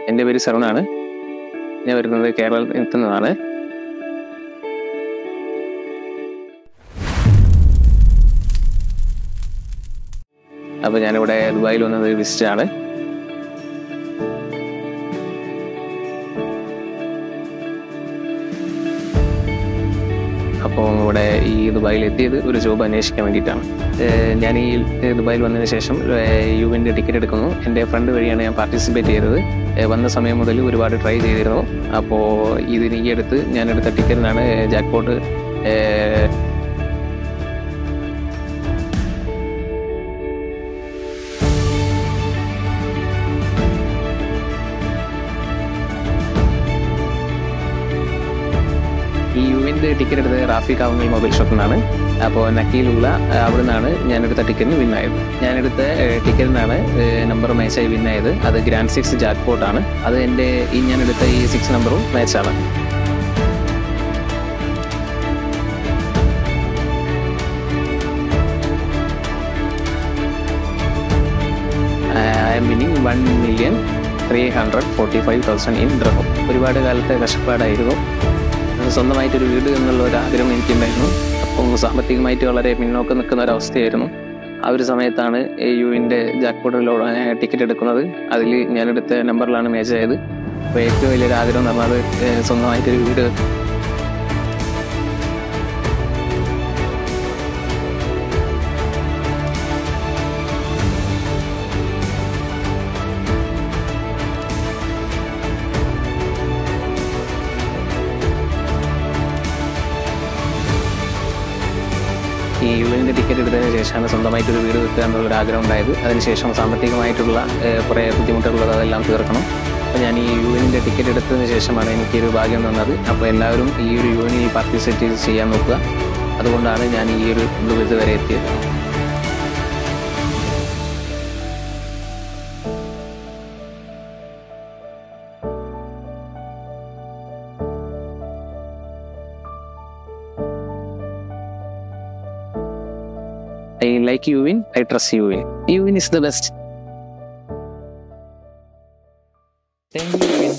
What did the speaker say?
എൻ്റെ പേര് സരവണാണ്. ഞാൻ വരുന്നത് കേരളത്തിൽ നിന്നാണ്. അപ്പോൾ ഞാനിവിടെ ദുബായിൽ വന്നത് വിസിറ്റാണ്. അപ്പോൾ ഇവിടെ ഈ ദുബായിൽ എത്തിയത് ഒരു ജോബ് അന്വേഷിക്കാൻ വേണ്ടിയിട്ടാണ്. ഞാൻ ഈ ദുബായിൽ വന്നതിന് ശേഷം യുവിൻ്റെ ടിക്കറ്റ് എടുക്കുന്നു. എൻ്റെ ഫ്രണ്ട് വഴിയാണ് ഞാൻ പാർട്ടിസിപ്പേറ്റ് ചെയ്തത്. വന്ന സമയം മുതൽ ഒരുപാട് ട്രൈ ചെയ്തിരുന്നു. അപ്പോൾ ഇതിന് ഈ അടുത്ത് ഞാനെടുത്ത ടിക്കറ്റിനാണ് ജാക്ക്പോട്ട് ഈ യുവിൻ്റെ ടിക്കറ്റ് എടുത്തത് റാഫി കാവുങ്ങൽ മൊബൈൽ ഷോപ്പിൽ നിന്നാണ്. അപ്പോൾ നക്കിയിലുള്ള അവിടെ നിന്നാണ് ഞാനെടുത്ത ടിക്കറ്റിന് വിന്നായത്. ഞാനെടുത്ത ടിക്കറ്റിനാണ് നമ്പർ മാച്ചായി വിന്നായത്. അത് ഗ്രാൻഡ് 6 ജാക്ക്പോട്ടാണ്. അത് എൻ്റെ ഞാനെടുത്ത ഈ 6 നമ്പറും മാച്ചാണ്. ഐ എം വിന്നിങ് 1,345,000 ഇൻ ദിർഹം. ഒരുപാട് കാലത്തെ കഷ്ടപ്പാടായിരുന്നു. സ്വന്തമായിട്ടൊരു വീട് എന്നുള്ള ഒരു ആഗ്രഹം എനിക്കുണ്ടായിരുന്നു. അപ്പം സാമ്പത്തികമായിട്ട് വളരെ പിന്നോക്കം നിൽക്കുന്ന ഒരവസ്ഥയായിരുന്നു. ആ ഒരു സമയത്താണ് യുവിൻ്റെ ജാക്ക്പോട്ടിലൂടെ ടിക്കറ്റ് എടുക്കുന്നത്. അതിൽ ഞാനെടുത്ത നമ്പറിലാണ് മാച്ച് ആയത്. അപ്പോൾ ഏറ്റവും വലിയൊരു ആഗ്രഹം എന്ന് പറഞ്ഞാൽ സ്വന്തമായിട്ടൊരു വീട്. ഈ യുവിൻ്റെ ടിക്കറ്റ് എടുത്തതിന് ശേഷമാണ് സ്വന്തമായിട്ടൊരു വീട് വെക്കുക എന്നുള്ളൊരു ആഗ്രഹം ഉണ്ടായത്. അതിനുശേഷം സാമ്പത്തികമായിട്ടുള്ള കുറേ ബുദ്ധിമുട്ടുള്ളത് അതെല്ലാം തീർക്കണം. അപ്പോൾ ഞാൻ ഈ യുവിൻ്റെ ടിക്കറ്റ് എടുത്തതിന് ശേഷമാണ് എനിക്കൊരു ഭാഗ്യം തന്നത്. അപ്പോൾ എല്ലാവരും ഈ ഒരു യുവിനിൽ പാർട്ടിസിപ്പേറ്റ് ചെയ്യാൻ നോക്കുക. അതുകൊണ്ടാണ് ഞാൻ ഈ ഒരു ഇത് വരെ എത്തിയത്. I like Uvin. I trust Uvin. Uvin is the best. Thank you, Uvin.